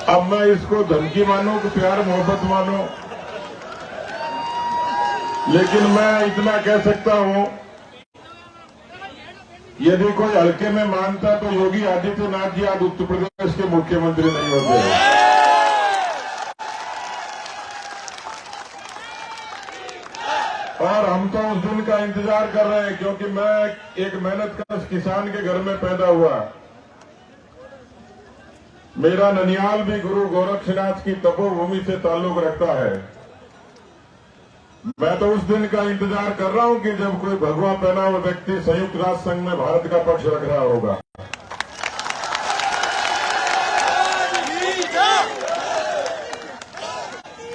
अब मैं इसको धमकी मानूं कि प्यार मोहब्बत मानूं, लेकिन मैं इतना कह सकता हूं, यदि कोई हल्के में मानता तो योगी आदित्यनाथ जी आज उत्तर प्रदेश के मुख्यमंत्री नहीं होते। और हम तो उस दिन का इंतजार कर रहे हैं, क्योंकि मैं एक मेहनतकश किसान के घर में पैदा हुआ। मेरा ननियाल भी गुरु गोरक्षनाथ की तपोभूमि से ताल्लुक रखता है। मैं तो उस दिन का इंतजार कर रहा हूं कि जब कोई भगवा पहना हुआ व्यक्ति संयुक्त राष्ट्र संघ में भारत का पक्ष रख रहा होगा।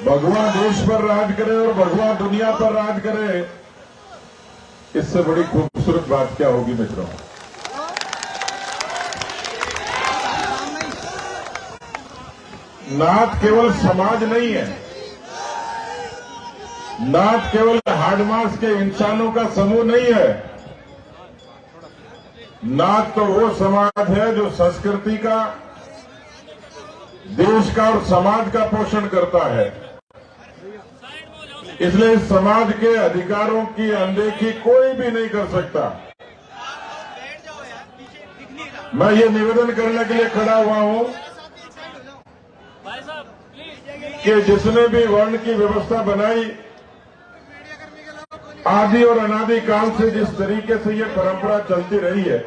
भगवा देश पर राज करे और भगवा दुनिया पर राज करे, इससे बड़ी खूबसूरत बात क्या होगी मित्रों। नाथ केवल समाज नहीं है, नाथ केवल हाडमास के इंसानों का समूह नहीं है। नाथ तो वो समाज है जो संस्कृति का, देश का और समाज का पोषण करता है। इसलिए इस समाज के अधिकारों की अनदेखी कोई भी नहीं कर सकता। मैं ये निवेदन करने के लिए खड़ा हुआ हूं कि जिसने भी वर्ण की व्यवस्था बनाई, आदि और अनादि काल से जिस तरीके से ये परंपरा चलती रही है,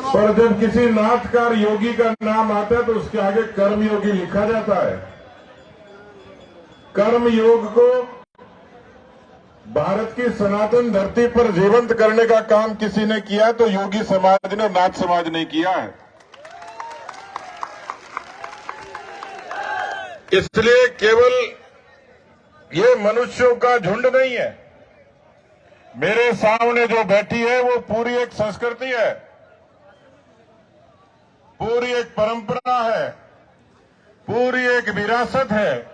पर जब किसी नाथकार योगी का नाम आता है तो उसके आगे कर्मयोगी लिखा जाता है। कर्म योग को भारत की सनातन धरती पर जीवंत करने का काम किसी ने किया तो योगी समाज ने, नाथ समाज ने किया है। इसलिए केवल ये मनुष्यों का झुंड नहीं है, मेरे सामने जो बैठी है वो पूरी एक संस्कृति है, पूरी एक परंपरा है, पूरी एक विरासत है।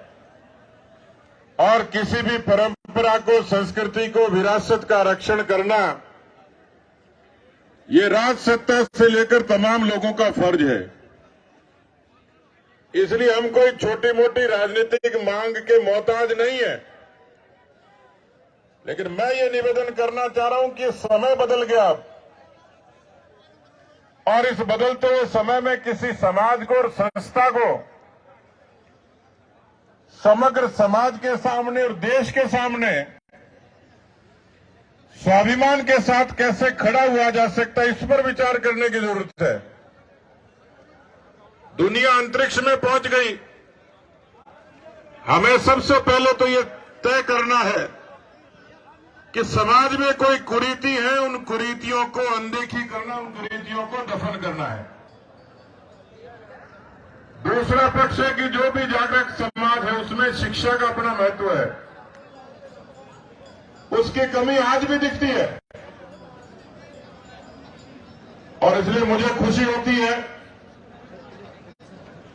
और किसी भी परंपरा को, संस्कृति को, विरासत का रक्षण करना ये राज सत्ता से लेकर तमाम लोगों का फर्ज है। इसलिए हम कोई छोटी मोटी राजनीतिक मांग के मोहताज नहीं है। लेकिन मैं ये निवेदन करना चाह रहा हूं कि समय बदल गया और इस बदलते हुए समय में किसी समाज को और संस्था को समग्र समाज के सामने और देश के सामने स्वाभिमान के साथ कैसे खड़ा हुआ जा सकता है, इस पर विचार करने की जरूरत है। दुनिया अंतरिक्ष में पहुंच गई, हमें सबसे पहले तो ये तय करना है कि समाज में कोई कुरीति है, उन कुरीतियों को अनदेखी करना, उन कुरीतियों को दफन करना है। दूसरा पक्ष है कि जो भी जागरूक समाज है उसमें शिक्षा का अपना महत्व है, उसकी कमी आज भी दिखती है। और इसलिए मुझे खुशी होती है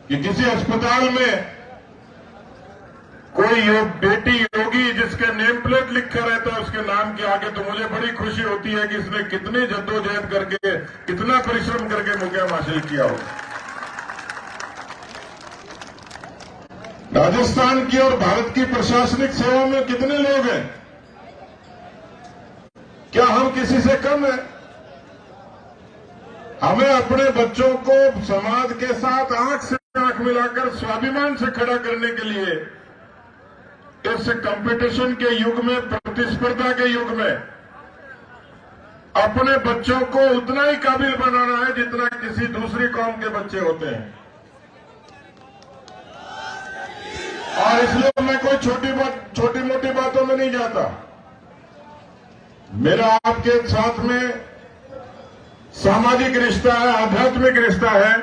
कि किसी अस्पताल में कोई बेटी योगी जिसके नेम प्लेट लिखा रहता है उसके नाम के आगे, तो मुझे बड़ी खुशी होती है कि इसने कितनी जद्दोजहद करके, कितना परिश्रम करके मुकाम हासिल किया हो। राजस्थान की और भारत की प्रशासनिक सेवा में कितने लोग हैं? क्या हम किसी से कम हैं? हमें अपने बच्चों को समाज के साथ आंख से आंख मिलाकर स्वाभिमान से खड़ा करने के लिए इस कंपटीशन के युग में, प्रतिस्पर्धा के युग में अपने बच्चों को उतना ही काबिल बनाना है जितना किसी दूसरी कौम के बच्चे होते हैं। और इसलिए मैं कोई छोटी मोटी बातों में नहीं जाता। मेरा आपके साथ में सामाजिक रिश्ता है, आध्यात्मिक रिश्ता है।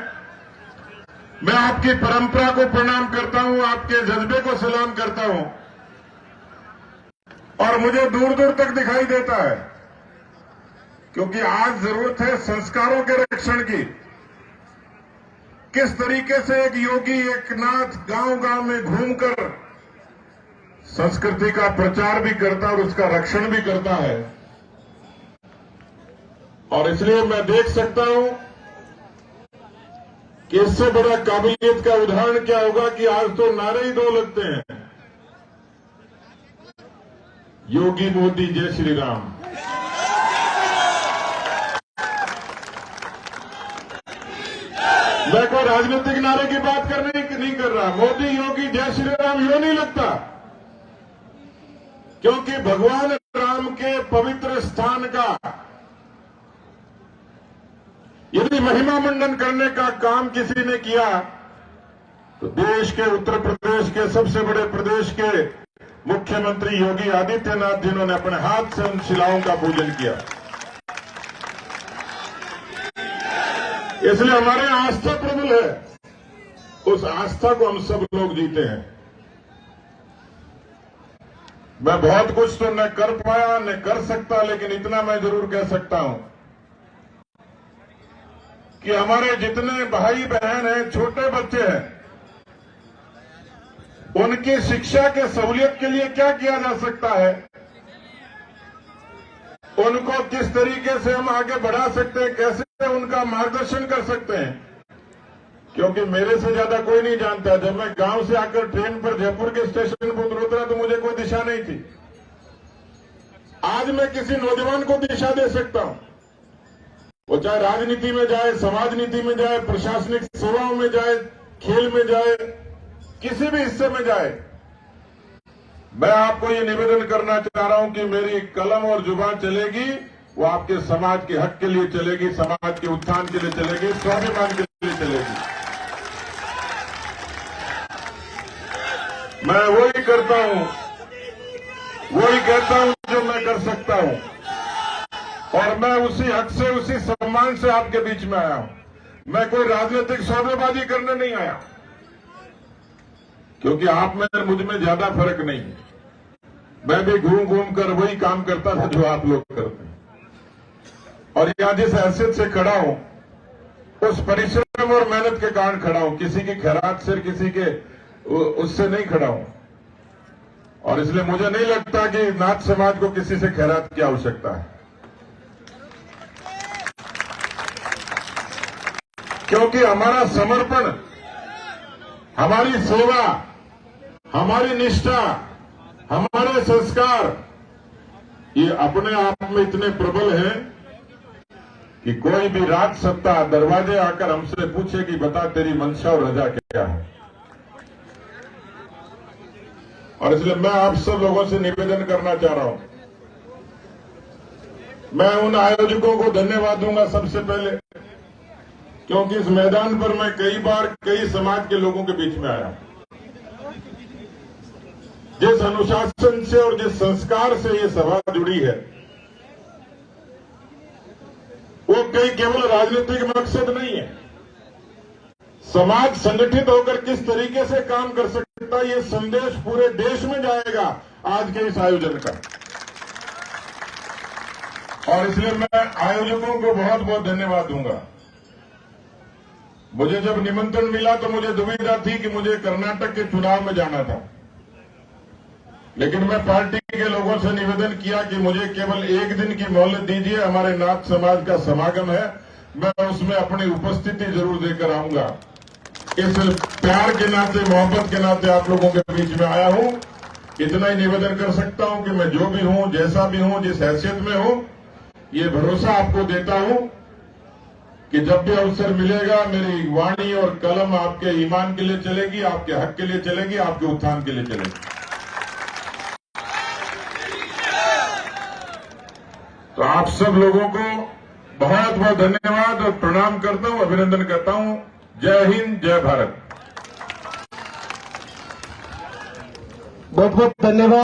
मैं आपकी परंपरा को प्रणाम करता हूं, आपके जज्बे को सलाम करता हूं। और मुझे दूर दूर तक दिखाई देता है, क्योंकि आज जरूरत है संस्कारों के रक्षण की। किस तरीके से एक योगी, एक नाथ गांव गांव में घूमकर संस्कृति का प्रचार भी करता है और उसका रक्षण भी करता है। और इसलिए मैं देख सकता हूं कि इससे बड़ा काबिलियत का उदाहरण क्या होगा कि आज तो नारे ही दो लगते हैं, योगी मोदी जय श्री राम। मैं कोई राजनीतिक नारे की बात नहीं कर रहा। मोदी योगी जय श्री राम यो नहीं लगता, क्योंकि भगवान राम के पवित्र स्थान का यदि महिमा मंडन करने का काम किसी ने किया तो देश के उत्तर प्रदेश के सबसे बड़े प्रदेश के मुख्यमंत्री योगी आदित्यनाथ जिन्होंने अपने हाथ से उन शिलाओं का पूजन किया। इसलिए हमारे आस्था प्रबल है, उस आस्था को हम सब लोग जीते हैं। मैं बहुत कुछ तो न कर पाया न कर सकता, लेकिन इतना मैं जरूर कह सकता हूं कि हमारे जितने भाई बहन हैं, छोटे बच्चे हैं, उनकी शिक्षा के सहूलियत के लिए क्या किया जा सकता है, उनको किस तरीके से हम आगे बढ़ा सकते हैं, कैसे उनका मार्गदर्शन कर सकते हैं, क्योंकि मेरे से ज्यादा कोई नहीं जानता। जब मैं गांव से आकर ट्रेन पर जयपुर के स्टेशन पर उतरा तो मुझे कोई दिशा नहीं थी। आज मैं किसी नौजवान को दिशा दे सकता हूं, वो चाहे राजनीति में जाए, समाज नीति में जाए, प्रशासनिक सेवाओं में जाए, खेल में जाए, किसी भी हिस्से में जाए। मैं आपको ये निवेदन करना चाह रहा हूं कि मेरी कलम और जुबान चलेगी, वो आपके समाज के हक के लिए चलेगी, समाज के उत्थान के लिए चलेगी, स्वाभिमान के लिए चलेगी। मैं वही करता हूं, वही कहता हूं जो मैं कर सकता हूं, और मैं उसी हक से, उसी सम्मान से आपके बीच में आया हूं। मैं कोई राजनीतिक सौदेबाजी करने नहीं आया, क्योंकि आप में मुझ में ज्यादा फर्क नहीं है। मैं भी घूम घूम कर वही काम करता था जो आप लोग करते हैं, और यहां जिस हैसियत से खड़ा हूं, उस परिश्रम और मेहनत के कारण खड़ा हूं। किसी की खैरात से, किसी के उससे नहीं खड़ा हूं, और इसलिए मुझे नहीं लगता कि नाथ समाज को किसी से खैरात की आवश्यकता है, क्योंकि हमारा समर्पण, हमारी सेवा, हमारी निष्ठा, हमारे संस्कार ये अपने आप में इतने प्रबल हैं कि कोई भी राज सत्ता दरवाजे आकर हमसे पूछे कि बता तेरी मंशा और रजा क्या है। और इसलिए मैं आप सब लोगों से निवेदन करना चाह रहा हूं, मैं उन आयोजकों को धन्यवाद दूंगा सबसे पहले, क्योंकि इस मैदान पर मैं कई बार कई समाज के लोगों के बीच में आया। जिस अनुशासन से और जिस संस्कार से ये सभा जुड़ी है, वो कई केवल राजनीतिक मकसद नहीं है। समाज संगठित होकर किस तरीके से काम कर सकता है, ये संदेश पूरे देश में जाएगा आज के इस आयोजन का। और इसलिए मैं आयोजकों को बहुत बहुत धन्यवाद दूंगा। मुझे जब निमंत्रण मिला तो मुझे दुविधा थी कि मुझे कर्नाटक के चुनाव में जाना था, लेकिन मैं पार्टी के लोगों से निवेदन किया कि मुझे केवल एक दिन की मोहलत दीजिए, हमारे नाथ समाज का समागम है, मैं उसमें अपनी उपस्थिति जरूर देकर आऊंगा। इस प्यार के नाते, मोहब्बत के नाते आप लोगों के बीच में आया हूं। इतना ही निवेदन कर सकता हूं कि मैं जो भी हूं, जैसा भी हूं, जिस हैसियत में हूं, ये भरोसा आपको देता हूं कि जब भी अवसर मिलेगा मेरी वाणी और कलम आपके ईमान के लिए चलेगी, आपके हक के लिए चलेगी, आपके उत्थान के लिए चलेगी। तो आप सब लोगों को बहुत बहुत धन्यवाद और प्रणाम करता हूं, अभिनंदन करता हूं। जय हिंद, जय भारत। बहुत बहुत धन्यवाद।